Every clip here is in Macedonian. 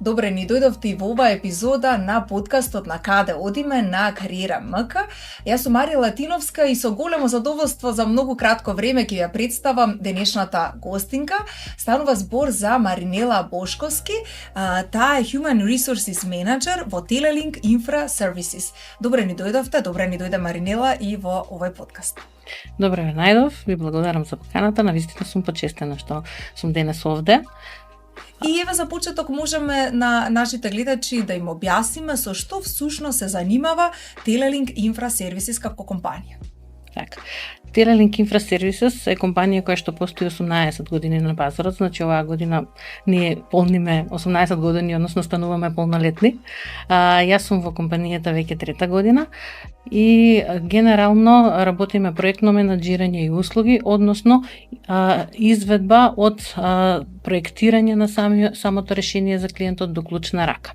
Добре ни дојдовте и во оваа епизода на подкастот На каде одиме на Кариера МК. Јас сум Марија Латиновска и со големо задоволство за многу кратко време ќе ја представам денешната гостинка. Станува збор за Маринела Бошковски. Таа е Human Resources Manager во Телелинк Infra Services. Добре ни дојде Маринела и во овој подкаст. Добре ве најдов, ви благодарам за поканата, навистина сум почестена што сум денес овде. И еве за почеток можеме на нашите гледачи да им објасниме со што всушност се занимава Телелинк Infra Services како компанија. Така. Телелинк Infra Services е компанија која што постои 18 години на пазарот, значи оваа година ние полниме 18 години, односно стануваме полнолетни. Јас сум во компанијата веќе трета година и генерално работиме проектно менаџирање и услуги, односно изведба од проектирање на самото решение за клиентот до клучна рака.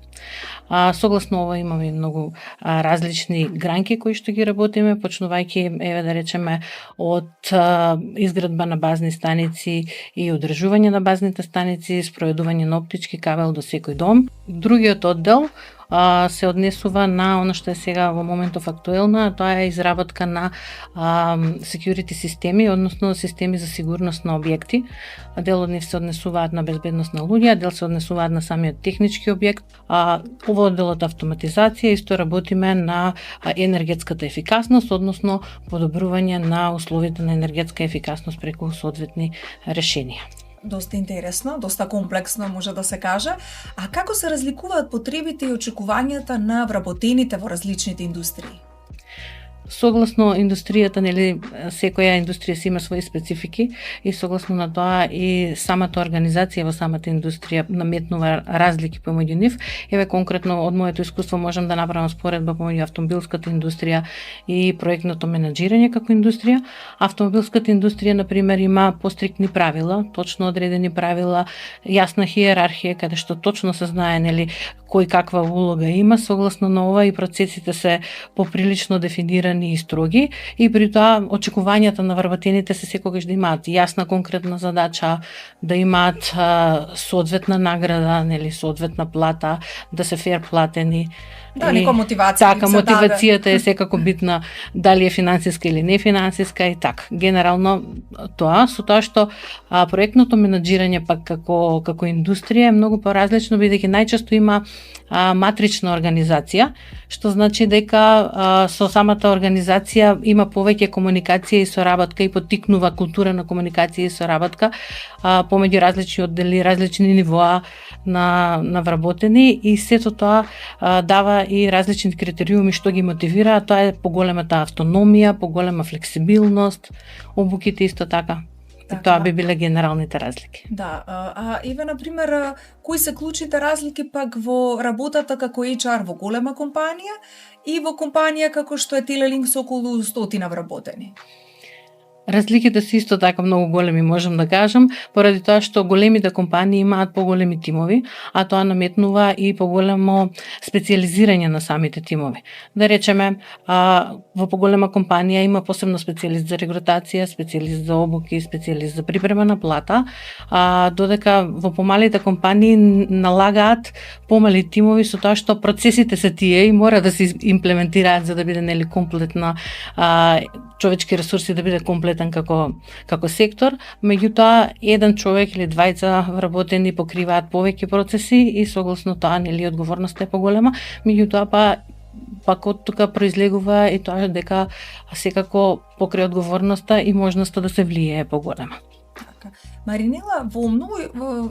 Согласно ова имаме многу различни гранки кои што ги работиме, почнувајќи, еве да речеме, од изградба на базни станици и одржување на базните станици, спроведување на оптички кабел до секој дом. Другиот оддел се однесува на оно што е сега во моментов актуелно, а тоа е изработка на security системи, односно системи за сигурност на објекти. Дел од нив се однесуваат на безбедност на луѓе, дел се однесуваат на самиот технички објект. Ово одделот автоматизација исто работиме на енергетската ефикасност, односно подобрување на условите на енергетска ефикасност преку соодветни решенија. Доста интересно, доста комплексно може да се каже. А како се разликуваат потребите и очекувањата на вработените во различните индустрии? Согласно индустријата, нели, секоја индустрија си има своји специфики и согласно на тоа и самата организација во самата индустрија наметнува разлики помеѓу нив. Еве конкретно од моето искуство можам да направам споредба помеѓу автомобилската индустрија и проектното менаџирање како индустрија. Автомобилската индустрија на пример има постриктни правила, точно одредени правила, јасна хиерархија каде што точно се знае, нели, кој каква улога има. Согласно на ова и процесите се поприлично дефинирани и строги, и при тоа очекувањата на вработените се секогаш да имаат јасна конкретна задача, да имаат соодветна награда, нели, соодветна плата, да се фер платени. Да, нека мотивација. Така, мотивацијата е секако битна, дали е финансиска или не финансиска и така. Генерално тоа, со тоа што проектното менаџирање пак како индустрија е многу поразлично, бидејќи најчесто има матрична организација, што значи дека со самата организација има повеќе комуникација и соработка и поттикнува култура на комуникација и соработка помеѓу различни оддели, различни нивоа на вработени, и сето тоа дава и различни критериуми што ги мотивира, тоа е поголемата автономија, поголема флексибилност, обуките исто така. И тоа би биле генералните разлики. Да, еве на пример, кои се клучните разлики пак во работата како HR во голема компанија и во компанија како што е Телелинк со околу 100 вработени? Разликите се исто така многу големи, можам да кажам, поради тоа што големите компании имаат поголеми тимови, а тоа наметнува и поголемо специјализирање на самите тимови. Да речеме, во поголема компанија има посебно специјалист за регрутација, специјалист за обуки, специјалист за припрема на плата, додека во помалите компании налагаат помали тимови со тоа што процесите се тие и мора да се имплементираат за да биде, нели, комплетна човечки ресурси, да биде комплетен како сектор. Меѓутоа, еден човек или двајца вработени покриваат повеќе процеси и согласно тоа, нели, одговорноста е поголема. Меѓутоа пак од тука произлегува и тоа дека секако покрај одговорноста и можноста да се влијае поголема. Маринела, во многу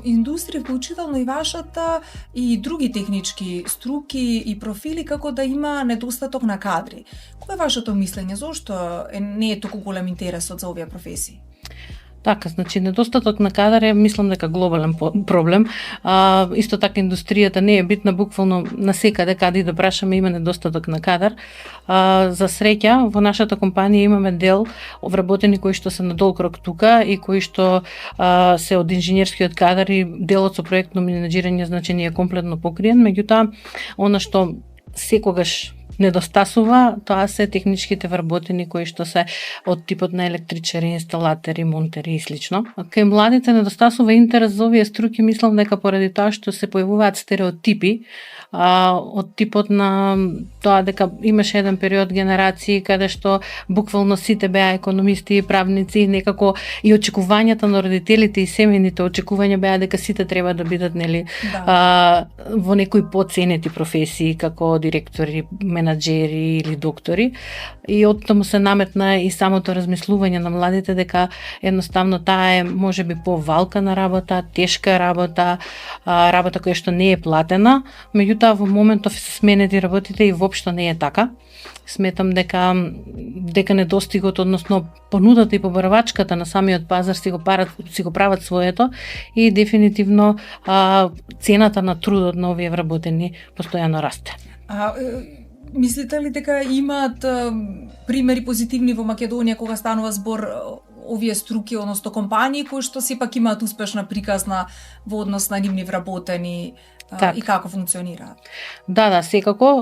индустрии, вклучително и вашата, и други технички струки и профили, како да има недостаток на кадри. Кој е вашето мислење? Зошто не е толку голем интересот за овие професии? Така, значи недостаток на кадар е, мислам дека, глобален проблем. Исто така индустријата не е битна буквално насекаде каде и да прашаме има недостаток на кадар. За среќа во нашата компанија имаме дел вработени кои што се на долг рок тука и кои што се од инженерскиот кадар и делот со проектно менаџирање, значи не е комплетно покриен, меѓутоа она што секогаш недостасува, тоа се техничките вработени кои што се од типот на електричари, инсталатери, монтери и слично. Кај младите недостасува интерес за овие струки, мислам дека поради тоа што се појавуваат стереотипи од типот на тоа дека имаше еден период генерации каде што буквално сите беа економисти и правници, некако и очекувањата на родителите и семејните очекувања беа дека сите треба да бидат во некои поценети професии како директори, менаџери или доктори, и оттаму се наметна и самото размислување на младите дека едноставно таа е можеби повалкана работа, тешка работа, работа која што не е платена, меѓутоа во моментов се сменети работите и воопшто не е така. Сметам дека недостигот, односно понудата и побарвачката на самиот пазар си го прават своето и дефинитивно цената на трудот на овие вработени постојано расте. Мислите ли дека имаат примери позитивни во Македонија кога станува збор овие струки, односно компании кои што сепак имаат успешна приказна во однос на нивни вработени и како функционираат? Да, секако.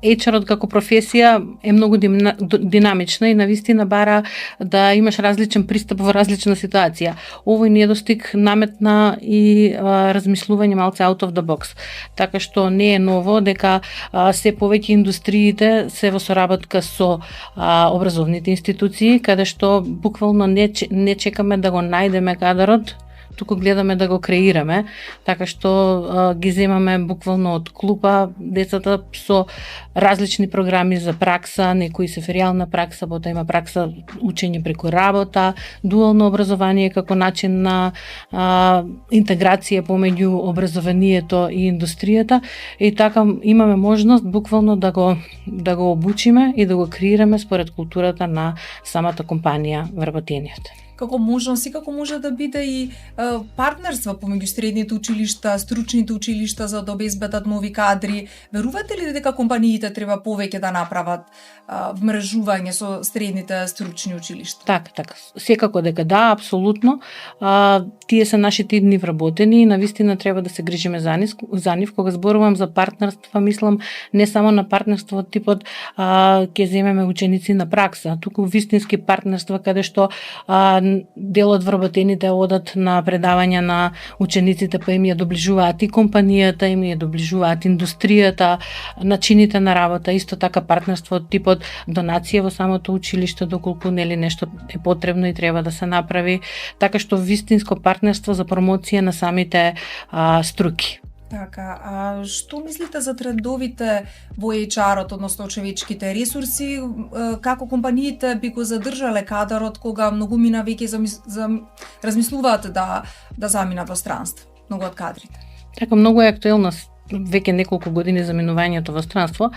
HR-от како професија е многу динамична и навистина бара да имаш различен пристап во различна ситуација. Овој недостиг наметна и размислување малце out of the box. Така што не е ново дека се повеќе индустриите се во соработка со образовните институции, каде што буквално не чекаме да го најдеме кадарот, туку гледаме да го креираме, така што ги земаме буквално од клупа децата со различни програми за пракса, некои се феријална пракса, потоа има пракса учење преку работа, дуално образование како начин на интеграција помеѓу образованието и индустријата, и така имаме можност буквално да го обучиме и да го креираме според културата на самата компанија вработениот. Како можност и како може да биде и партнерство помеѓу средните училишта, стручните училишта за да обезбедат нови кадри. Верувате ли дека компаниите треба повеќе да направат вмрежување со средните стручни училишта? Така. Секако дека да, апсолутно. Тие се нашите идни вработени и навистина треба да се грижиме за нив. Кога зборувам за партнерство, мислам не само на партнерство од типот ќе земеме ученици на пракса, туку вистински партнерства каде што дел од вработените одат на предавања на учениците, па им ја доближуваат и компанијата, им ја доближуваат индустријата, начините на работа, исто така партнерство од типот донација во самото училиште доколку нешто е потребно и треба да се направи, така што вистинско партнерство за промоција на самите струки. Така, што мислите за трендовите во HR-от, односно човечките ресурси, како компаниите би го задржале кадарот кога многумина веќе размислуваат да заминат во странство, многу од кадрите? Така, многу е актуелно веќе неколку години заминувањето во странство,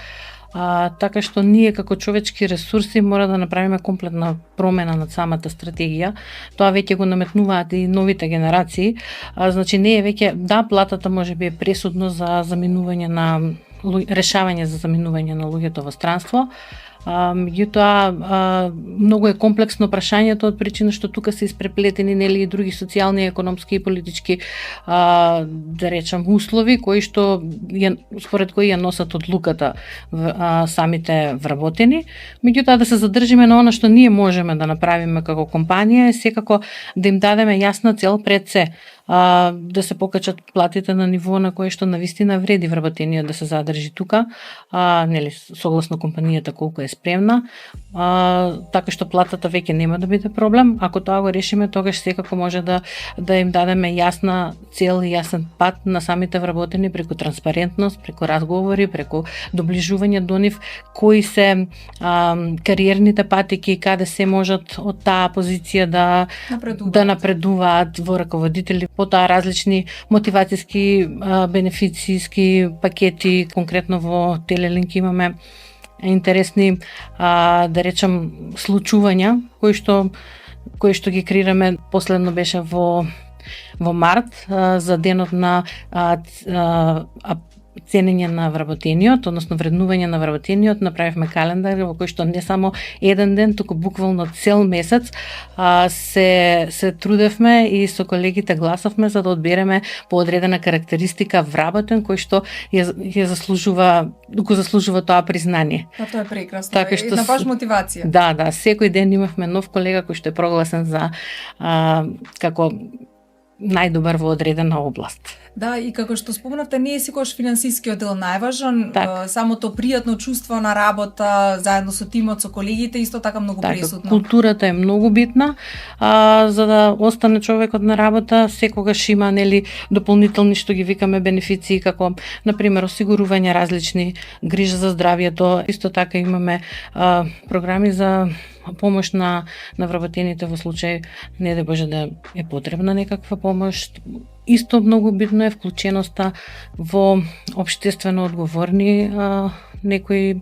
така што ние како човечки ресурси мора да направиме комплетна промена на самата стратегија. Тоа веќе го наметнуваат и новите генерации. Значи не е веќе, платата можеби е пресудно за заминување на решавање за заминување на луѓето во странство. Меѓутоа многу е комплексно прашањето од причина што тука се испреплетени и други социјални, економски и политички да речам услови кои што според кои ја носат одлуката самите вработени. Меѓутоа да се задржиме на она што ние можеме да направиме како компанија е секако да им дадеме јасна цел пред се. Да се покачат платите на ниво на кое што навистина вреди вработениот да се задржи тука, согласно компанијата колку е спремна, така што платата веќе нема да биде проблем. Ако тоа го решиме, тогаш секако може да им дадеме јасна цел и јасен пат на самите вработени преку транспарентност, преку разговори, преку доближување до нив, кои се кариерните патеки, каде се можат од таа позиција да напредуваат во раководители, потоа различни мотивацијски, бенефицијски пакети, конкретно во Телелинк имаме интересни, да речам, случувања кои што ги креираме. Последно беше во март за денот на ценење на вработениот, односно вреднување на вработениот, направивме календар во кој што не само еден ден, туку буквално цел месец се трудевме и со колегите гласавме за да одбереме по одредена карактеристика вработен кој што ја заслужува тоа признание. Тоа е прекрасно. Така што на баш мотивација. Да, секој ден имавме нов колега кој што е прогласен за како најдобар во одредена област. Да, и како што спомнавте, не е секогаш финансискиот дел најважен, самото пријатно чувство на работа заедно со тимот, со колегите, исто така многу пресудно. Културата е многу битна, за да остане човекот на работа, секогаш има дополнителни што ги викаме бенефиции, како на пример осигурување различни, грижа за здравјето, исто така имаме програми за помош на вработените во случај не да Боже да е потребна некаква помош. Исто многу битно е вклученоста во општествено одговорни некои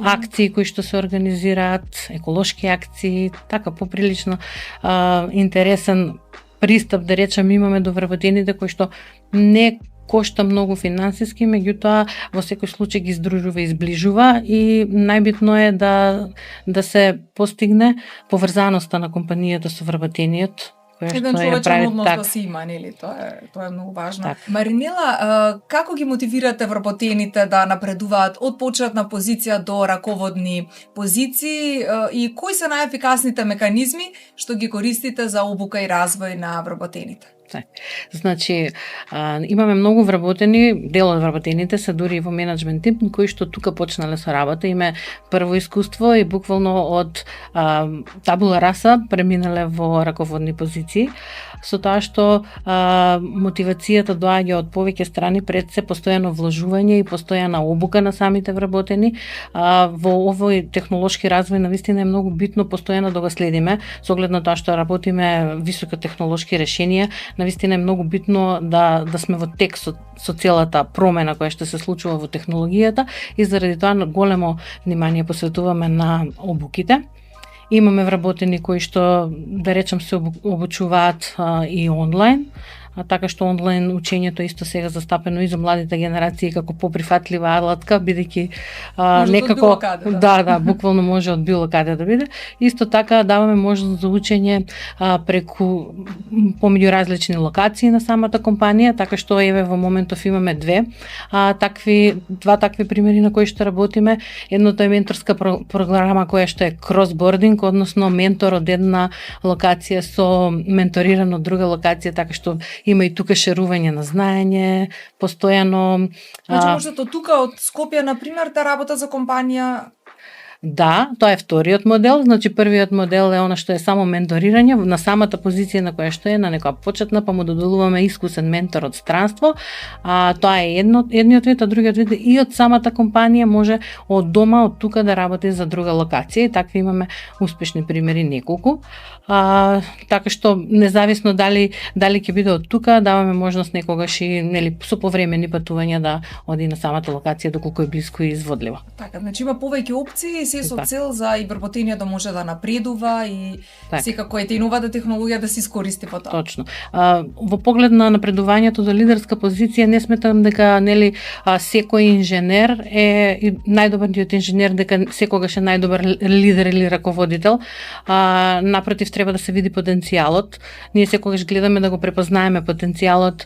акции кои што се организираат, еколошки акции, така поприлично интересен пристап, да речем, имаме до вработените кои што не кошта многу финансиски, меѓутоа во секој случај ги здружува и изближува и најбитно е да се постигне поврзаноста на компанијата со вработениот. Еден човечен однос да си има, нели? Тоа е многу важно. Так. Маринела, како ги мотивирате вработените да напредуваат од почетна позиција до раководни позиции и кои се најефикасните механизми што ги користите за обука и развој на вработените? Значи, имаме многу вработени, дел од вработените се дури и во менаџмент тим, кои што тука почнале со работа, име прво искуство и буквално од табула раса преминале во раководни позиции, со тоа што мотивацијата доаѓа од повеќе страни, пред се постојано вложување и постојана обука на самите вработени. Во овој технолошки развој навистина е многу битно постојано да го следиме, со оглед на тоа што работиме високотехнолошки решенија. Навистина е многу битно да сме во тек со целата промена која што се случува во технологијата и заради тоа големо внимание посветуваме на обуките. Имаме вработени кои што, да речем, се обучуваат и онлайн, така што онлайн учењето исто сега застапено и за младите генерации како поприфатлива алатка, бидејќи некако буквално може од било каде да биде. Исто така даваме можност за учење преку помеѓу различни локации на самата компанија, така што еве во моментов имаме два такви примери на кои што работиме. Едното е менторска програма која што е кросбординг, односно ментор од една локација со менториран од друга локација, така што има и тука шерување на знаење, постојано. Значи можете од тука, од Скопје, например, да работа за компанија? Да, тоа е вториот модел. Значи првиот модел е она што е само менторирање на самата позиција на која што е, на некоја почетна, па му доделуваме искусен ментор од странство. Тоа е едниот вид, а другиот вид и од самата компанија може од дома, од тука да работи за друга локација. И такви имаме успешни примери неколку. Така што независно дали ќе биде од тука, даваме можност некогаш и со повремени патувања да оди на самата локација доколку е блиско и изводливо. Така, значи има повеќе опции, се со цел за и вработениот да може да напредува и секако е новата технологија да се искористи по тоа. Точно. Во поглед на напредувањето до лидерска позиција не сметам дека секој инженер е и најдобриот инженер дека секогаш е најдобар лидер или раководител. Напротив, треба да се види потенцијалот. Ние секогаш гледаме да го препознаеме потенцијалот,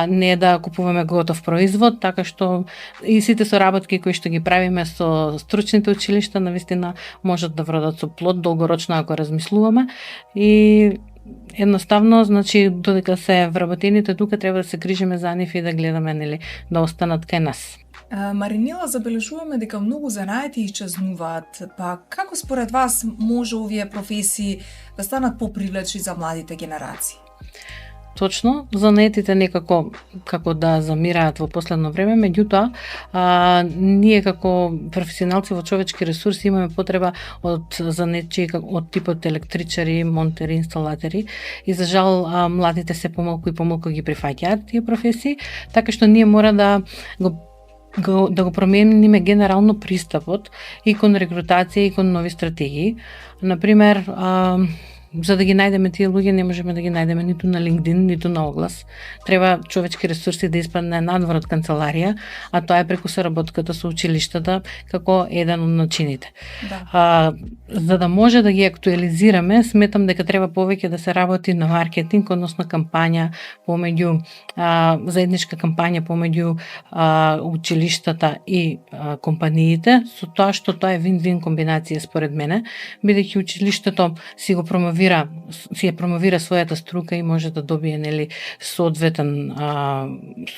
не да купуваме готов производ, така што и сите соработки кои што ги правиме со стручните училишта навистина можат да вродат со плод долгорочно ако размислуваме и едноставно, значи, додека се вработените тука треба да се грижиме за нив и да гледаме да останат кај нас. Маринела, забележуваме дека многу занаети исчезнуваат. Па како според вас може овие професии да станат попривлечни за младите генерации? Точно, занаетите некако како да замираат во последно време, меѓутоа ние како професионалци во човечки ресурси имаме потреба од занетчи од типот електричари, монтери, инсталатери и за жал младите се помалку и помалку ги прифаќаат тие професии, така што ние мора да го промениме генерално пристапот и кон рекрутација и кон нови стратегии. Например, за да ги најдеме тие луѓе не можеме да ги најдеме ниту на LinkedIn, ниту на оглас. Треба човечки ресурси да испадне надвор од канцеларија, а тоа е преку соработката со училиштата како еден од начините. Да. За да може да ги актуализираме, сметам дека треба повеќе да се работи на маркетинг, односно кампања помеѓу заедничка кампања помеѓу училиштата и компаниите, со тоа што тоа е вин-вин комбинација според мене, бидејќи училиштето си промовира својата струка и може да добие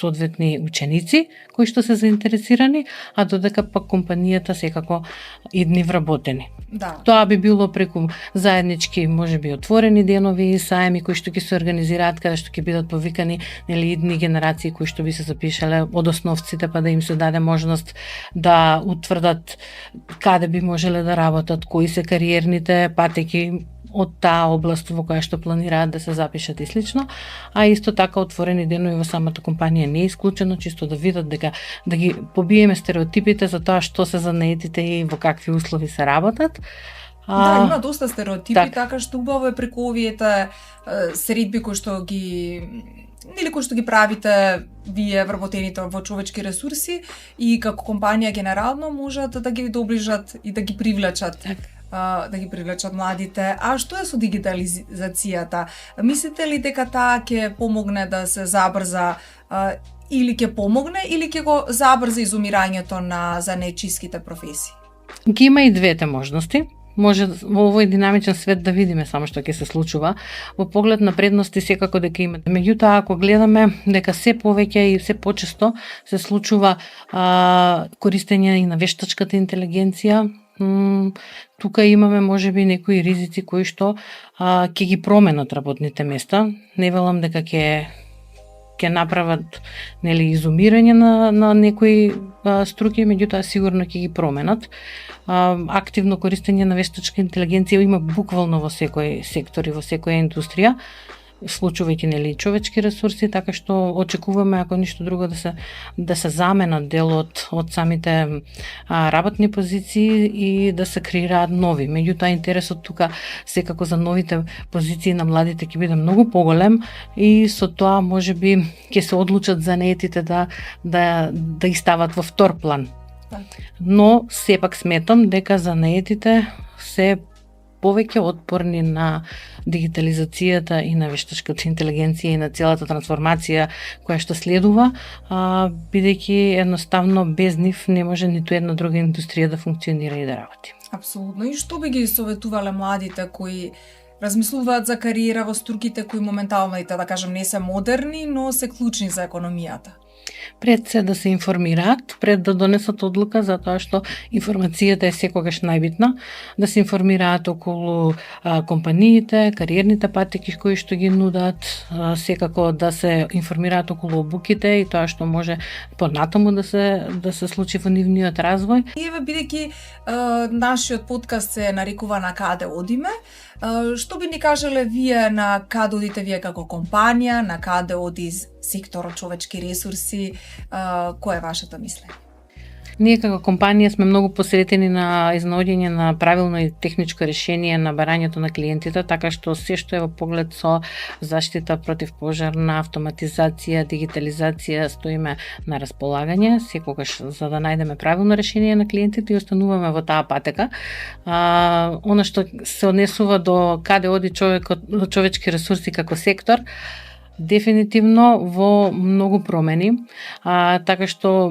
соодветни ученици кои што се заинтересирани, а додека пак компанијата секако идни вработени. Да. Тоа би било преку заеднички, можеби отворени денови, саеми кои што ќе се организираат, каде што ќе бидат повикани идни генерации кои што би се запишале од основците, па да им се даде можност да утврдат каде би можеле да работат, кои се кариерните патеки од таа област во која што планираат да се запишат и слично, а исто така отворени денови во самата компанија не е исклучено, чисто да видат дека да ги побиеме стереотипите за тоа што се занаетите и во какви услови се работат. Да, има доста стереотипи, така што убаво е преку овие средби кои што ги правите вие вработените во човечки ресурси и како компанија генерално можат да ги доближат и да ги привлечат. Младите. А што е со дигитализацијата? Мислите ли дека таа ќе помогне да се забрза или ќе помогне или ќе го забрза изумирањето на занаетчиските професии? Ги има и двете можности. Може во овој динамичен свет да видиме само што ќе се случува. Во поглед на предности секако дека има. Меѓутоа, ако гледаме дека се повеќе и се почесто се случува користење и на вештачката интелигенција, тука имаме можеби некои ризици кои што ќе ги променат работните места. Не велам дека ќе направат изумирање на некои струки, меѓутоа сигурно ќе ги променат. Активно користење на вештачка интелигенција има буквално во секој сектор и во секоја индустрија, случувајќи човечки ресурси, така што очекуваме ако ништо друго да се заменат дел од самите работни позиции и да се креираат нови. Меѓутоа интересот тука секако за новите позиции на младите ќе биде многу поголем и со тоа можеби ќе се одлучат занаетите да ги стават во втор план. Но сепак сметам дека занаетите се повеќе отпорни на дигитализацијата и на вештачката интелигенција и на целата трансформација која што следува, бидејќи едноставно без нив не може ниту една друга индустрија да функционира и да работи. Апсолутно. И што би ги советувале младите кои размислуваат за кариера во струките кои моментално не се модерни, но се клучни за економијата? Пред се да се информираат, пред да донесат одлука, затоа што информацијата е секогаш најбитна, да се информираат околу компаниите, кариерните патеки кои што ги нудат, секако да се информираат околу обуките и тоа што може понатаму да се случи во нивниот развој. И еве бидејќи нашиот подкаст се нарекува На каде одиме, што би ни кажале вие на каде одите вие како компанија, на каде оди секторот човечки ресурси, кој е вашето мислење? Ние како компанија сме многу посветени на изнаоѓање на правилно и техничко решение на барањето на клиентите, така што се што е во поглед со заштита противпожарна, автоматизација, дигитализација стоиме на располагање, секогаш за да најдеме правилно решение на клиентите и остануваме во таа патека. Она што се однесува до каде оди човечки ресурси како сектор, дефинитивно во многу промени, така што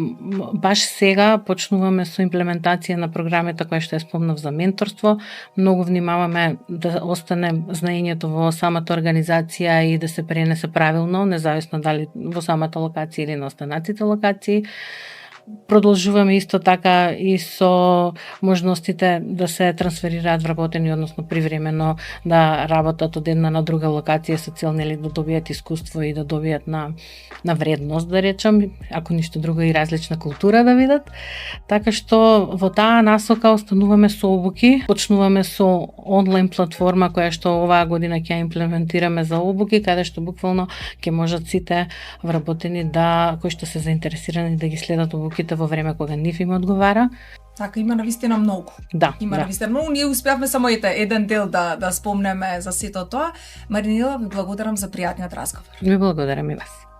баш сега почнуваме со имплементација на програмата која што ја спомнав за менторство. Многу внимаваме да остане знаењето во самата организација и да се пренесе правилно, независно дали во самата локација или на останатите локации. Продолжуваме исто така и со можностите да се трансферираат вработени, односно привремено да работат од една на друга локација со цел да добијат искуство и да добијат на вредност, да речам, ако ништо друго и различна култура да видат. Така што во таа насока остануваме со обуки, почнуваме со онлайн платформа која што оваа година ќе имплементираме за обуки, каде што буквално ќе можат сите вработени кои што се заинтересирани да ги следат обуките во време кога нив им одговара. Така, има навистина многу. Да, Има да. навистина многу. Ние успеавме само еден дел да спомнеме за сето тоа. Маринела, ви благодарам за пријатниот разговор. Ви благодарам и вас.